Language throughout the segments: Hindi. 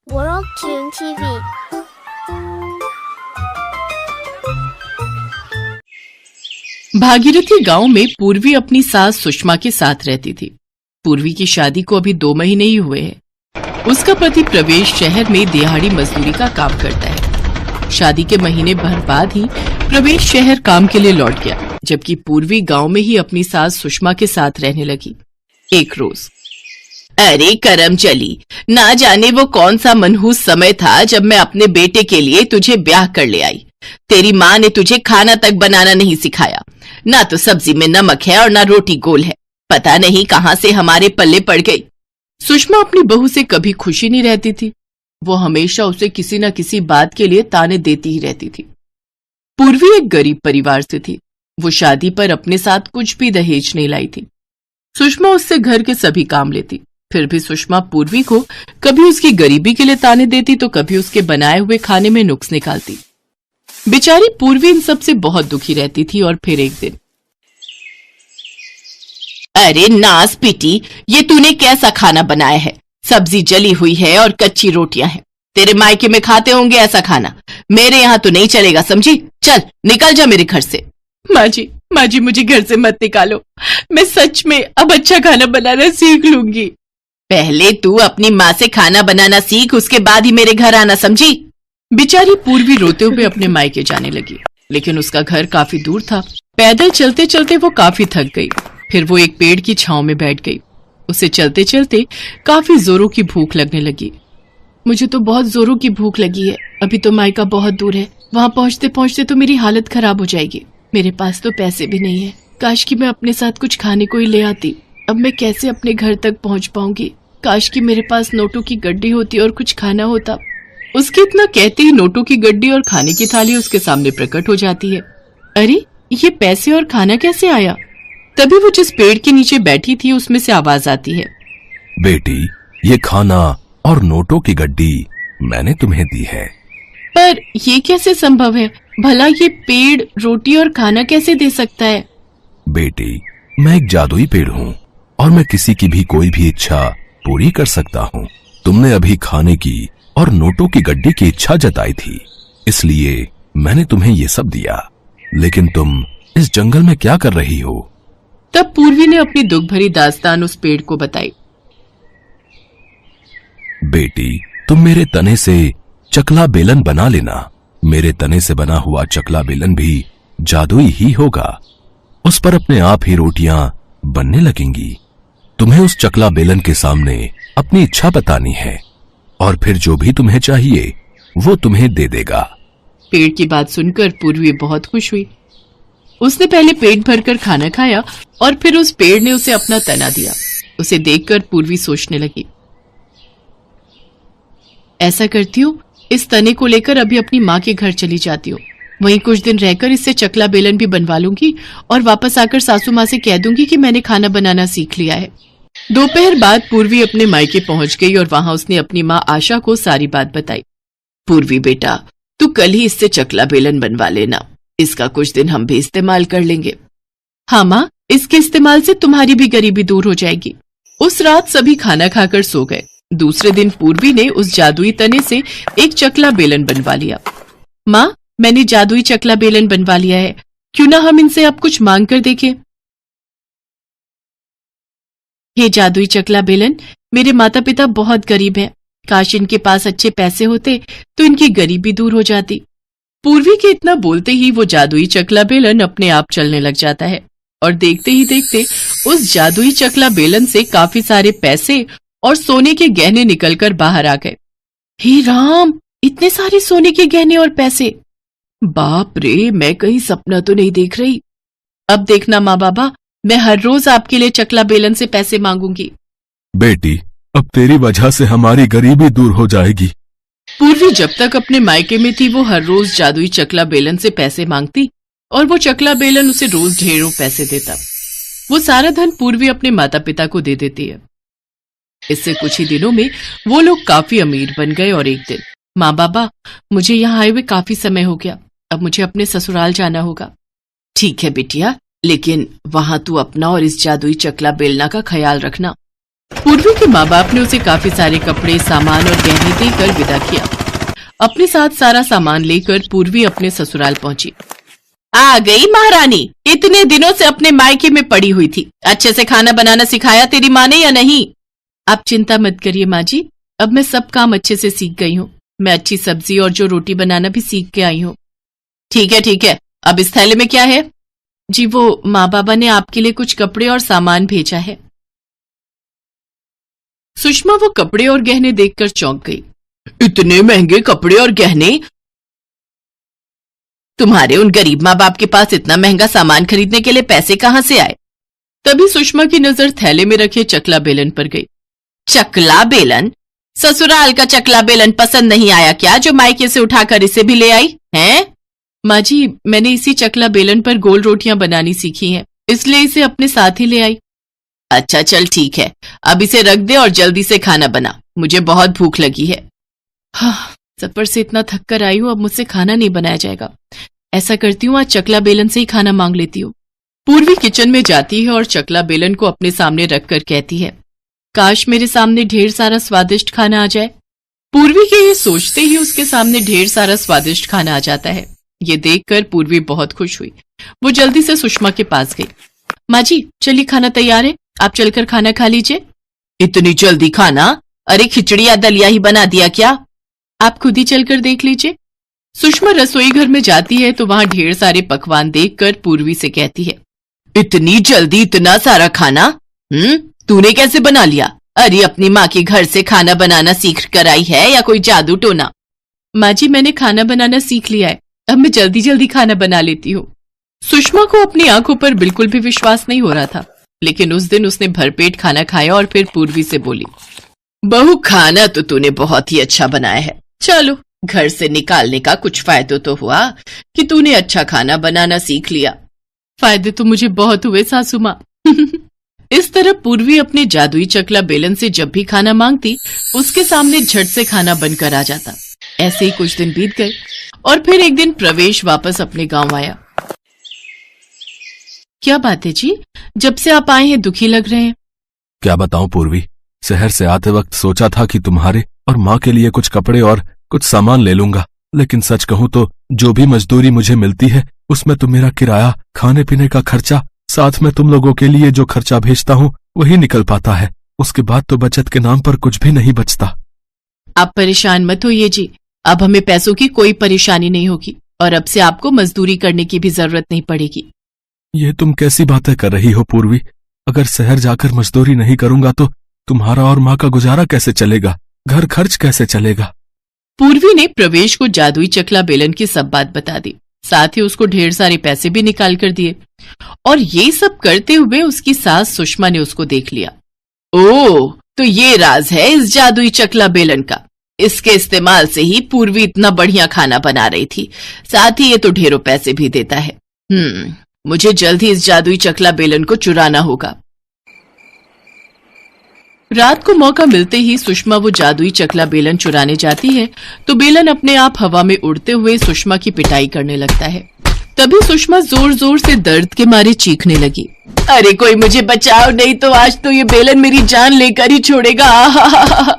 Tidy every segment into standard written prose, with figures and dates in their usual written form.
World Tune TV। भागीरथी गांव में पूर्वी अपनी सास सुषमा के साथ रहती थी। पूर्वी की शादी को अभी 2 महीने ही हुए हैं। उसका पति प्रवेश शहर में दिहाड़ी मजदूरी का काम करता है। शादी के महीने भर बाद ही प्रवेश शहर काम के लिए लौट गया, जबकि पूर्वी गांव में ही अपनी सास सुषमा के साथ रहने लगी। एक रोज, अरे करम चली, ना जाने वो कौन सा मनहूस समय था जब मैं अपने बेटे के लिए तुझे ब्याह कर ले आई। तेरी माँ ने तुझे खाना तक बनाना नहीं सिखाया। ना तो सब्जी में नमक है और ना रोटी गोल है। पता नहीं कहाँ से हमारे पल्ले पड़ गई। सुषमा अपनी बहू से कभी खुशी नहीं रहती थी। वो हमेशा उसे किसी न किसी बात के लिए ताने देती ही रहती थी। पूर्वी एक गरीब परिवार से थी। वो शादी पर अपने साथ कुछ भी दहेज नहीं लाई थी। सुषमा उससे घर के सभी काम लेती। फिर भी सुषमा पूर्वी को कभी उसकी गरीबी के लिए ताने देती तो कभी उसके बनाए हुए खाने में नुक्स निकालती। बेचारी पूर्वी इन सब से बहुत दुखी रहती थी। और फिर एक दिन, अरे नास पिटी, ये तूने कैसा खाना बनाया है? सब्जी जली हुई है और कच्ची रोटियां हैं। तेरे मायके में खाते होंगे ऐसा खाना। मेरे यहाँ तो नहीं चलेगा, समझी? चल निकल जा मेरे घर से। माँ जी मुझे घर से मत निकालो। मैं सच में अब अच्छा खाना बनाना सीख लूंगी। पहले तू अपनी माँ से खाना बनाना सीख, उसके बाद ही मेरे घर आना, समझी? बेचारी पूर्वी रोते हुए अपने मायके जाने लगी, लेकिन उसका घर काफी दूर था। पैदल चलते चलते वो काफी थक गई। फिर वो एक पेड़ की छांव में बैठ गई। उसे चलते चलते काफी जोरों की भूख लगने लगी। मुझे तो बहुत जोरों की भूख लगी है। अभी तो मायका बहुत दूर है। वहां पहुंचते पहुंचते तो मेरी हालत खराब हो जाएगी। मेरे पास तो पैसे भी नहीं है। काश कि मैं अपने साथ कुछ खाने को ही ले आती। अब मैं कैसे अपने घर तक पहुंच पाऊंगी? काश कि मेरे पास नोटों की गड्डी होती और कुछ खाना होता। उसके इतना कहते ही नोटों की गड्डी और खाने की थाली उसके सामने प्रकट हो जाती है। अरे ये पैसे और खाना कैसे आया? तभी वो जिस पेड़ के नीचे बैठी थी उसमें से आवाज आती है, बेटी, ये खाना और नोटों की गड्डी मैंने तुम्हें दी है। पर ये कैसे संभव है? भला ये पेड़ रोटी और खाना कैसे दे सकता है? बेटी, मैं एक जादुई पेड़ हूँ और मैं किसी की भी कोई भी इच्छा पूरी कर सकता हूँ। तुमने अभी खाने की और नोटों की गड्डी की इच्छा जताई थी, इसलिए मैंने तुम्हें ये सब दिया। लेकिन तुम इस जंगल में क्या कर रही हो? तब पूर्वी ने अपनी दुख भरी दास्तान उस पेड़ को बताई। बेटी, तुम मेरे तने से चकला बेलन बना लेना। मेरे तने से बना हुआ चकला बेलन भी जादुई ही होगा। उस पर अपने आप ही रोटियां बनने लगेंगी। तुम्हें उस चकला बेलन के सामने अपनी इच्छा बतानी है और फिर जो भी तुम्हें चाहिए वो तुम्हें दे देगा। पेड़ की बात सुनकर पूर्वी बहुत खुश हुई। उसने पहले पेट भरकर खाना खाया और फिर उस पेड़ ने उसे अपना तना दिया। उसे देखकर पूर्वी सोचने लगी, ऐसा करती हूँ, इस तने को लेकर अभी अपनी माँ के घर चली जाती हूँ। वहीं कुछ दिन रहकर इससे चकला बेलन भी बनवा लूंगी और वापस आकर सासू माँ से कह दूंगी कि मैंने खाना बनाना सीख लिया है। दोपहर बाद पूर्वी अपने मायके पहुंच गई और वहां उसने अपनी माँ आशा को सारी बात बताई। पूर्वी बेटा, तू कल ही इससे चकला बेलन बनवा लेना। इसका कुछ दिन हम भी इस्तेमाल कर लेंगे। हाँ माँ, इसके इस्तेमाल से तुम्हारी भी गरीबी दूर हो जाएगी। उस रात सभी खाना खाकर सो गए। दूसरे दिन पूर्वी ने उस जादुई तने से एक चकला बेलन बनवा लिया। माँ, मैंने जादुई चकला बेलन बनवा लिया है। क्यों ना हम इनसे अब कुछ मांग कर देखें? हे जादुई चकला बेलन, मेरे माता पिता बहुत गरीब हैं। काश इनके पास अच्छे पैसे होते तो इनकी गरीबी दूर हो जाती। पूर्वी के इतना बोलते ही वो जादुई चकला बेलन अपने आप चलने लग जाता है और देखते ही देखते उस जादुई चकला बेलन से काफी सारे पैसे और सोने के गहने निकलकर बाहर आ गए। हे राम, इतने सारे सोने के गहने और पैसे! बाप रे, मैं कहीं सपना तो नहीं देख रही। अब देखना माँ बाबा, मैं हर रोज आपके लिए चकला बेलन से पैसे मांगूंगी। बेटी, अब तेरी वजह से हमारी गरीबी दूर हो जाएगी। पूर्वी जब तक अपने मायके में थी वो हर रोज जादुई चकला बेलन से पैसे मांगती और वो चकला बेलन उसे रोज ढेरों पैसे देता। वो सारा धन पूर्वी अपने माता पिता को दे देती है। इससे कुछ ही दिनों में वो लोग काफी अमीर बन गए और एक दिन, माँ बाबा, मुझे यहाँ आए हुए काफी समय हो गया। अब मुझे अपने ससुराल जाना होगा। ठीक है बिटिया, लेकिन वहां तू अपना और इस जादुई चकला बेलना का ख्याल रखना। पूर्वी के माँ बाप ने उसे काफी सारे कपड़े, सामान और गहने देकर विदा किया। अपने साथ सारा सामान लेकर पूर्वी अपने ससुराल पहुंची। आ गई महारानी। इतने दिनों से अपने मायके में पड़ी हुई थी। अच्छे से खाना बनाना सिखाया तेरी माँ ने या नहीं? आप चिंता मत करिए माँ जी, अब मैं सब काम अच्छे से सीख गई हूँ। मैं अच्छी सब्जी और जो रोटी बनाना भी सीख के आई हूँ। ठीक है ठीक है, अब इस थैले में क्या है? जी वो माँ बाबा ने आपके लिए कुछ कपड़े और सामान भेजा है। सुषमा वो कपड़े और गहने देखकर चौंक गई। इतने महंगे कपड़े और गहने? तुम्हारे उन गरीब माँ बाप के पास इतना महंगा सामान खरीदने के लिए पैसे कहाँ से आए? तभी सुषमा की नजर थैले में रखे चकला बेलन पर गई। चकला बेलन? ससुराल का चकला बेलन पसंद नहीं आया क्या, जो मायके से उठाकर इसे भी ले आई हैं? माँ जी, मैंने इसी चकला बेलन पर गोल रोटियां बनानी सीखी हैं, इसलिए इसे अपने साथ ही ले आई। अच्छा चल ठीक है, अब इसे रख दे और जल्दी से खाना बना, मुझे बहुत भूख लगी है। हाँ, सफर से इतना थक कर आई हूँ, अब मुझसे खाना नहीं बनाया जाएगा। ऐसा करती हूँ, आज चकला बेलन से ही खाना मांग लेती हूँ। पूर्वी किचन में जाती है और चकला बेलन को अपने सामने रखकर कहती है, काश मेरे सामने ढेर सारा स्वादिष्ट खाना आ जाए। पूर्वी के ये सोचते ही उसके सामने ढेर सारा स्वादिष्ट खाना आ जाता है। ये देखकर पूर्वी बहुत खुश हुई। वो जल्दी से सुषमा के पास गई। माँ जी, चलिए खाना तैयार है, आप चलकर खाना खा लीजिए। इतनी जल्दी खाना? अरे खिचड़ी या दलिया ही बना दिया क्या? आप खुद ही चलकर देख लीजिए। सुषमा रसोई घर में जाती है तो वहां ढेर सारे पकवान देखकर पूर्वी से कहती है, इतनी जल्दी इतना सारा खाना? तूने कैसे बना लिया? अरे अपनी माँ के घर से खाना बनाना सीख कर आई है या कोई जादू टोना? माँ जी, मैंने खाना बनाना सीख लिया है, अब मैं जल्दी जल्दी खाना बना लेती हूँ। सुषमा को अपनी आंखों पर बिल्कुल भी विश्वास नहीं हो रहा था, लेकिन उस दिन उसने भरपेट खाना खाया और फिर पूर्वी से बोली, बहू खाना तो तूने बहुत ही अच्छा बनाया है। चलो, घर से निकालने का कुछ फायदा तो हुआ कि तूने अच्छा खाना बनाना सीख लिया। फायदे तो मुझे बहुत हुए सासू माँ। इस तरह पूर्वी अपने जादुई चकला बेलन से जब भी खाना मांगती, उसके सामने झट से खाना बनकर आ जाता। ऐसे ही कुछ दिन बीत गए और फिर एक दिन प्रवेश वापस अपने गांव आया। क्या बात है जी, जब से आप आए हैं दुखी लग रहे हैं। क्या बताऊं पूर्वी, शहर से आते वक्त सोचा था कि तुम्हारे और माँ के लिए कुछ कपड़े और कुछ सामान ले लूंगा, लेकिन सच कहूं तो जो भी मजदूरी मुझे मिलती है उसमें तो मेरा किराया, खाने पीने का खर्चा, साथ में तुम लोगों के लिए जो खर्चा भेजता हूँ वही निकल पाता है। उसके बाद तो बचत के नाम पर कुछ भी नहीं बचता। आप परेशान मत होइए जी, अब हमें पैसों की कोई परेशानी नहीं होगी और अब से आपको मजदूरी करने की भी जरूरत नहीं पड़ेगी। ये तुम कैसी बातें कर रही हो पूर्वी? अगर शहर जाकर मजदूरी नहीं करूंगा तो तुम्हारा और माँ का गुजारा कैसे चलेगा? घर खर्च कैसे चलेगा? पूर्वी ने प्रवेश को जादुई चकला बेलन की सब बात बता दी, साथ ही उसको ढेर सारे पैसे भी निकाल कर दिए। और ये सब करते हुए उसकी सास सुषमा ने उसको देख लिया। ओह, तो ये राज है इस जादुई चकला बेलन का। इसके इस्तेमाल से ही पूर्वी इतना बढ़िया खाना बना रही थी, साथ ही ये तो ढेरों पैसे भी देता है। मुझे जल्द ही इस जादुई चकला बेलन को चुराना होगा। रात को मौका मिलते ही सुषमा वो जादुई चकला बेलन चुराने जाती है तो बेलन अपने आप हवा में उड़ते हुए सुषमा की पिटाई करने लगता है। तभी सुषमा जोर जोर से दर्द के मारे चीखने लगी, अरे कोई मुझे बचाओ, नहीं तो आज तो ये बेलन मेरी जान लेकर ही छोड़ेगा।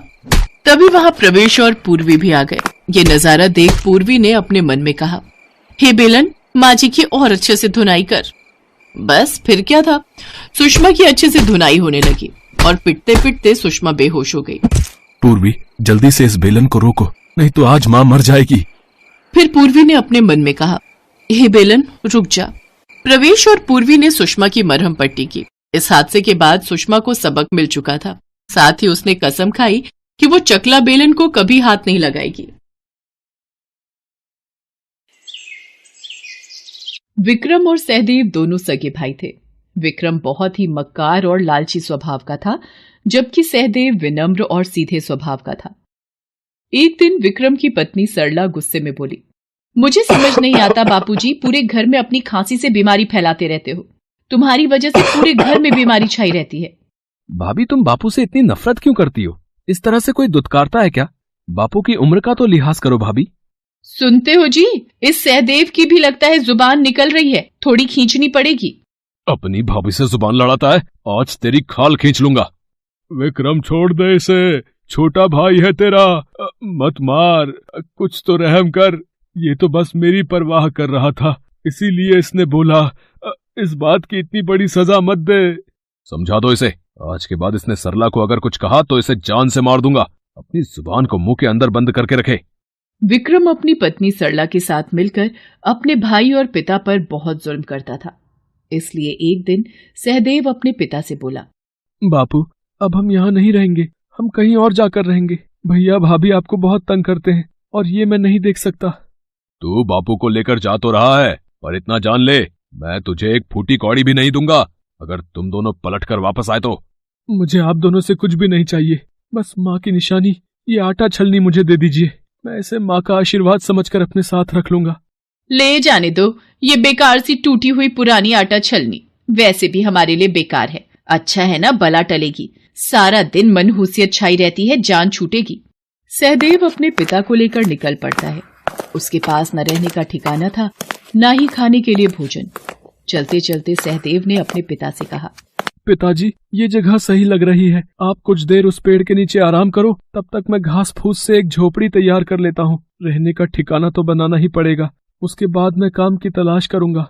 तभी वहां प्रवेश और पूर्वी भी आ गए। ये नजारा देख पूर्वी ने अपने मन में कहा, हे बेलन, माँ जी की और अच्छे से धुनाई कर। बस फिर क्या था, सुषमा की अच्छे से धुनाई होने लगी और पिटते पिटते सुषमा बेहोश हो गई। पूर्वी, जल्दी से इस बेलन को रोको, नहीं तो आज माँ मर जाएगी। फिर पूर्वी ने अपने मन में कहा, हे बेलन रुक जा। प्रवेश और पूर्वी ने सुषमा की मरहम पट्टी की। इस हादसे के बाद सुषमा को सबक मिल चुका था, साथ ही उसने कसम खाई कि वो चकला बेलन को कभी हाथ नहीं लगाएगी। विक्रम और सहदेव दोनों सगे भाई थे। विक्रम बहुत ही मक्कार और लालची स्वभाव का था, जबकि सहदेव विनम्र और सीधे स्वभाव का था। एक दिन विक्रम की पत्नी सरला गुस्से में बोली, मुझे समझ नहीं आता बापूजी, पूरे घर में अपनी खांसी से बीमारी फैलाते रहते हो। तुम्हारी वजह से पूरे घर में बीमारी छाई रहती है। भाभी, तुम बापू से इतनी नफरत क्यों करती हो? इस तरह से कोई दुत्कारता है क्या? बापू की उम्र का तो लिहाज करो भाभी। सुनते हो जी, इस सहदेव की भी लगता है जुबान निकल रही है, थोड़ी खींचनी पड़ेगी। अपनी भाभी से जुबान लड़ाता है, आज तेरी खाल खींच लूंगा। विक्रम छोड़ दे इसे, छोटा भाई है तेरा, मत मार, कुछ तो रहम कर। ये तो बस मेरी परवाह कर रहा था, इसीलिए इसने बोला। इस बात की इतनी बड़ी सजा मत दे। समझा दो इसे, आज के बाद इसने सरला को अगर कुछ कहा तो इसे जान से मार दूंगा। अपनी जुबान को मुंह के अंदर बंद करके रखे। विक्रम अपनी पत्नी सरला के साथ मिलकर अपने भाई और पिता पर बहुत जुल्म करता था। इसलिए एक दिन सहदेव अपने पिता से बोला, बापू, अब हम यहाँ नहीं रहेंगे, हम कहीं और जाकर रहेंगे। भैया भाभी आपको बहुत तंग करते हैं और ये मैं नहीं देख सकता। तू बापू को लेकर जा तो रहा है, पर इतना जान ले, मैं तुझे एक फूटी कौड़ी भी नहीं दूंगा अगर तुम दोनों पलट कर वापस आए तो। मुझे आप दोनों से कुछ भी नहीं चाहिए, बस माँ की निशानी, ये आटा छलनी मुझे दे दीजिए। मैं इसे माँ का आशीर्वाद समझकर अपने साथ रख लूंगा। ले जाने दो, ये बेकार सी टूटी हुई पुरानी आटा छलनी वैसे भी हमारे लिए बेकार है। अच्छा है ना, बला टलेगी, सारा दिन मनहूसियत छाई रहती है, जान छूटेगी। सहदेव अपने पिता को लेकर निकल पड़ता है। उसके पास न रहने का ठिकाना था, न ही खाने के लिए भोजन। चलते चलते सहदेव ने अपने पिता से कहा, पिताजी, ये जगह सही लग रही है, आप कुछ देर उस पेड़ के नीचे आराम करो, तब तक मैं घास फूस से एक झोपड़ी तैयार कर लेता हूँ। रहने का ठिकाना तो बनाना ही पड़ेगा, उसके बाद मैं काम की तलाश करूंगा।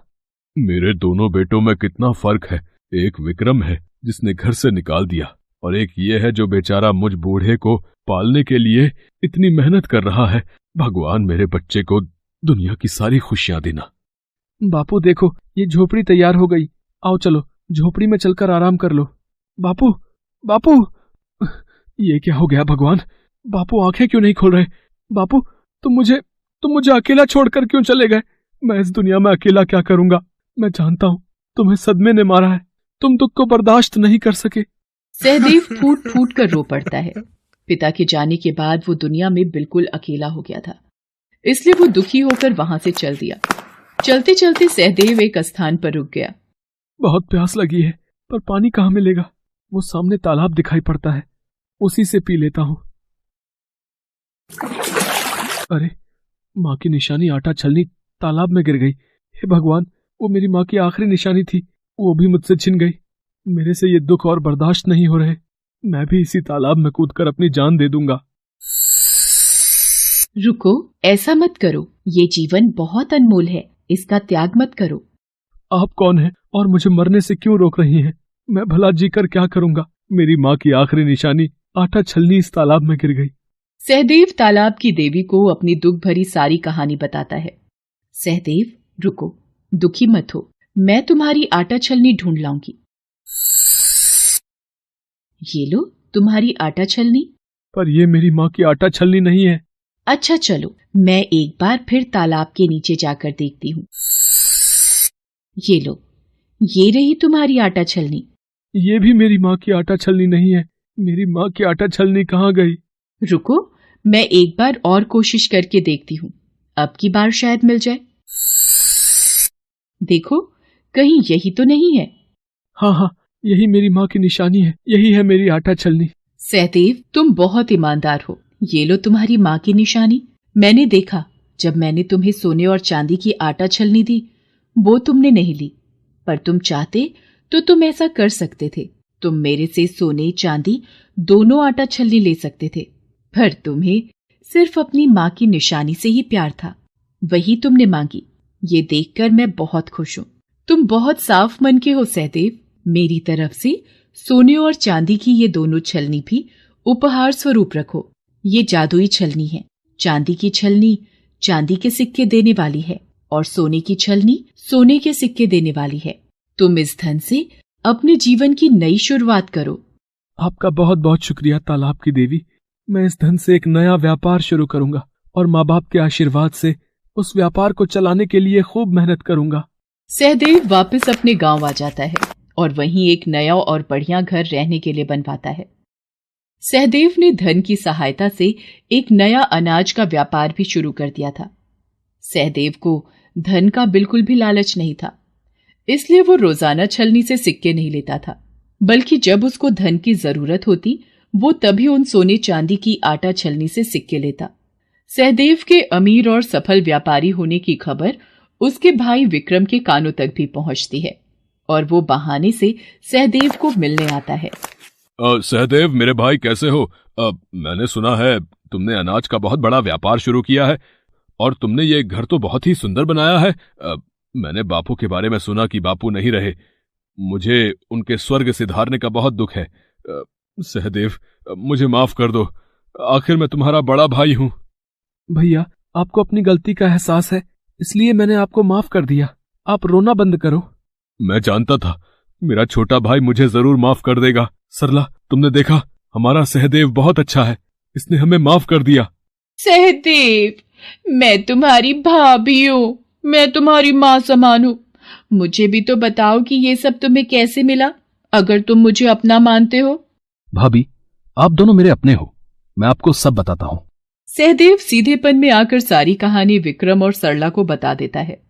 मेरे दोनों बेटों में कितना फर्क है। एक विक्रम है जिसने घर से निकाल दिया, और एक ये है जो बेचारा मुझ बूढ़े को पालने के लिए इतनी मेहनत कर रहा है। भगवान मेरे बच्चे को दुनिया की सारी खुशियां देना। बापू देखो, ये झोपड़ी तैयार हो गई, आओ चलो झोपड़ी में चलकर आराम कर लो। बापू, बापू, ये क्या हो गया भगवान? बापू आंखें क्यों नहीं खोल रहे? बापू, तुम मुझे अकेला छोड़कर क्यों चले गए? मैं इस दुनिया में अकेला क्या करूंगा? मैं जानता हूँ तुम्हें सदमे ने मारा है, तुम दुख को बर्दाश्त नहीं कर सके। सहदेव फूट फूट कर रो पड़ता है। पिता के जाने के बाद वो दुनिया में बिल्कुल अकेला हो गया था, इसलिए वो दुखी होकर वहां से चल दिया। चलते चलते सहदेव एक स्थान पर रुक गया। बहुत प्यास लगी है, पर पानी कहाँ मिलेगा? वो सामने तालाब दिखाई पड़ता है, उसी से पी लेता हूँ। अरे, माँ की निशानी आटा छलनी तालाब में गिर गई। हे भगवान, वो मेरी माँ की आखिरी निशानी थी, वो भी मुझसे छिन गई। मेरे से ये दुख और बर्दाश्त नहीं हो रहे, मैं भी इसी तालाब में कूदकर अपनी जान दे दूंगा। रुको, ऐसा मत करो, ये जीवन बहुत अनमोल है, इसका त्याग मत करो। आप कौन हैं और मुझे मरने से क्यों रोक रही हैं? मैं भला जीकर क्या करूंगा? मेरी माँ की आखिरी निशानी आटा छलनी इस तालाब में गिर गई। सहदेव तालाब की देवी को अपनी दुख भरी सारी कहानी बताता है। सहदेव, रुको, दुखी मत हो, मैं तुम्हारी आटा छलनी ढूंढ लाऊंगी। ये लो तुम्हारी आटा छलनी। पर ये मेरी माँ की आटा छलनी नहीं है। अच्छा चलो, मैं एक बार फिर तालाब के नीचे जाकर देखती हूँ। ये लो, ये रही तुम्हारी आटा छलनी। ये भी मेरी माँ की आटा छलनी नहीं है। मेरी माँ की आटा छलनी कहाँ गई? रुको, मैं एक बार और कोशिश करके देखती हूँ, अब की बार शायद मिल जाए। देखो, कहीं यही तो नहीं है? हाँ, यही मेरी माँ की निशानी है, यही है मेरी आटा छलनी। सहदेव, तुम बहुत ईमानदार हो। ये लो तुम्हारी माँ की निशानी। मैंने देखा, जब मैंने तुम्हें सोने और चांदी की आटा छलनी दी, वो तुमने नहीं ली, पर तुम चाहते तो तुम ऐसा कर सकते थे। तुम मेरे से सोने चांदी दोनों आटा छलनी ले सकते थे, पर तुम्हें सिर्फ अपनी माँ की निशानी से ही प्यार था, वही तुमने मांगी। ये देखकर मैं बहुत खुश हूँ। तुम बहुत साफ मन के हो सहदेव। मेरी तरफ से सोने और चांदी की ये दोनों छलनी भी उपहार स्वरूप रखो। ये जादुई छलनी है। चांदी की छलनी चांदी के सिक्के देने वाली है और सोने की छलनी सोने के सिक्के देने वाली है। तुम इस धन से अपने जीवन की नई शुरुआत करो। आपका बहुत बहुत शुक्रिया तालाब की देवी। मैं इस धन से एक नया व्यापार शुरू करूंगा और माँ बाप के आशीर्वाद से उस व्यापार को चलाने के लिए खूब मेहनत करूंगा। सहदेव वापस अपने गांव आ जाता है और वहीं एक नया और बढ़िया घर रहने के लिए बनवाता है। सहदेव ने धन की सहायता से एक नया अनाज का व्यापार भी शुरू कर दिया था। सहदेव को धन का बिल्कुल भी लालच नहीं था, इसलिए वो रोजाना छलनी से सिक्के नहीं लेता था, बल्कि जब उसको धन की जरूरत होती वो तभी उन सोने चांदी की आटा छलनी से सिक्के लेता। सहदेव के अमीर और सफल व्यापारी होने की खबर उसके भाई विक्रम के कानों तक भी पहुंचती है और वो बहाने से सहदेव को मिलने आता है। सहदेव मेरे भाई कैसे हो? मैंने सुना है तुमने अनाज का बहुत बड़ा व्यापार शुरू किया है और तुमने ये घर तो बहुत ही सुंदर बनाया है। मैंने बापू के बारे में सुना कि बापू नहीं रहे। मुझे उनके स्वर्ग सिधारने का बहुत दुख है। सहदेव मुझे माफ कर दो, आखिर मैं तुम्हारा बड़ा भाई हूं। भैया, आपको अपनी गलती का एहसास है, इसलिए मैंने आपको माफ कर दिया। आप रोना बंद करो। मैं जानता था मेरा छोटा भाई मुझे जरूर माफ कर देगा। सरला, तुमने देखा हमारा सहदेव बहुत अच्छा है, इसने हमें माफ कर दिया। सहदेव, मैं तुम्हारी भाभी हूँ, मैं तुम्हारी माँ समान हूँ। मुझे भी तो बताओ कि ये सब तुम्हें कैसे मिला, अगर तुम मुझे अपना मानते हो। भाभी, आप दोनों मेरे अपने हो, मैं आपको सब बताता हूँ। सहदेव सीधेपन में आकर सारी कहानी विक्रम और सरला को बता देता है।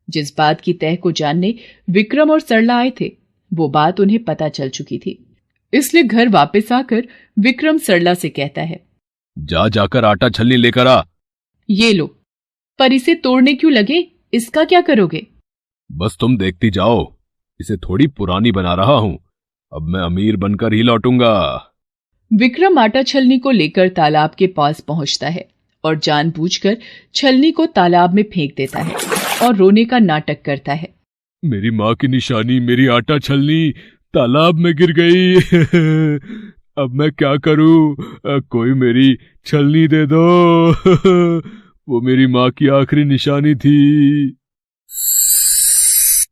जिस बात की तह को जानने विक्रम और सरला आए थे, वो बात उन्हें पता चल चुकी थी। इसलिए घर वापस आकर विक्रम सरला से कहता है, जाकर आटा छलनी लेकर आ। ये लो, पर इसे तोड़ने क्यों लगे, इसका क्या करोगे? बस तुम देखती जाओ, इसे थोड़ी पुरानी बना रहा हूं, अब मैं अमीर बनकर ही लौटूंगा। विक्रम आटा छलनी को लेकर तालाब के पास पहुंचता है और जानबूझकर छलनी को तालाब में फेंक देता है और रोने का नाटक करता है। मेरी माँ की निशानी, मेरी आटा छलनी तालाब में गिर गई। अब मैं क्या करूं? कोई मेरी छलनी दे दो। वो मेरी माँ की आखिरी निशानी थी।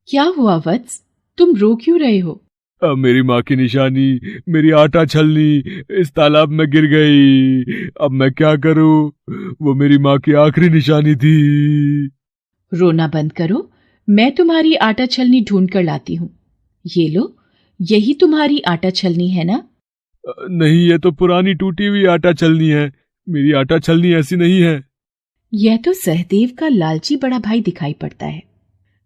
क्या हुआ वत्स, तुम रो क्यों रहे हो? अब मेरी माँ की निशानी, मेरी आटा छलनी इस तालाब में गिर गई। अब मैं क्या करूं? वो मेरी माँ की आखिरी निशानी थी। रोना बंद करो, मैं तुम्हारी आटा छलनी ढूंढ कर लाती हूँ। ये लो, यही तुम्हारी आटा छलनी है ना? नहीं, ये तो पुरानी टूटी हुई आटा छलनी है। मेरी आटा छलनी ऐसी नहीं है। यह तो सहदेव का लालची बड़ा भाई दिखाई पड़ता है।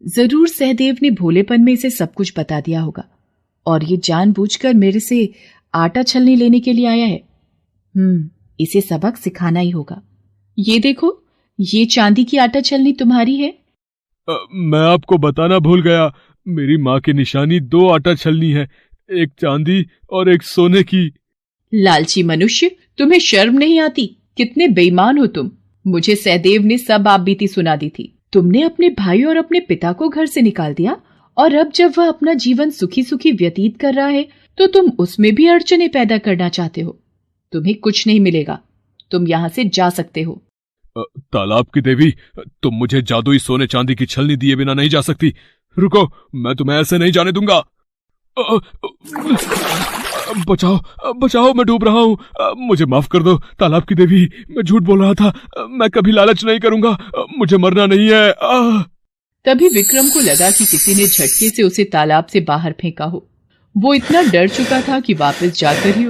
जरूर सहदेव ने भोलेपन में इसे सब कुछ बता दिया होगा और ये जानबूझकर मेरे से आटा छलनी लेने के लिए आया है। इसे सबक सिखाना ही होगा। ये देखो, ये चांदी की आटा छलनी तुम्हारी है। मैं आपको बताना भूल गया, मेरी माँ की निशानी 2 आटा छलनी है, एक चांदी और एक सोने की। लालची मनुष्य, तुम्हें शर्म नहीं आती? कितने बेईमान हो तुम। मुझे सहदेव ने सब आप बीती सुना दी थी। तुमने अपने भाई और अपने पिता को घर से निकाल दिया और अब जब वह अपना जीवन सुखी सुखी व्यतीत कर रहा है तो तुम उसमें भी अड़चने पैदा करना चाहते हो। तुम्हें कुछ नहीं मिलेगा, तुम यहाँ से जा सकते हो। तालाब की देवी, तुम मुझे जादुई सोने चांदी की छलनी दिए बिना नहीं जा सकती। रुको, मैं तुम्हें ऐसे नहीं जाने दूंगा। बचाओ बचाओ, मैं डूब रहा हूँ, मुझे माफ कर दो तालाब की देवी, मैं झूठ बोल रहा था, मैं कभी लालच नहीं करूंगा, मुझे मरना नहीं है। तभी विक्रम को लगा कि किसी ने झटके से उसे तालाब से बाहर फेंका हो। वो इतना डर चुका था कि वापस जाकर ही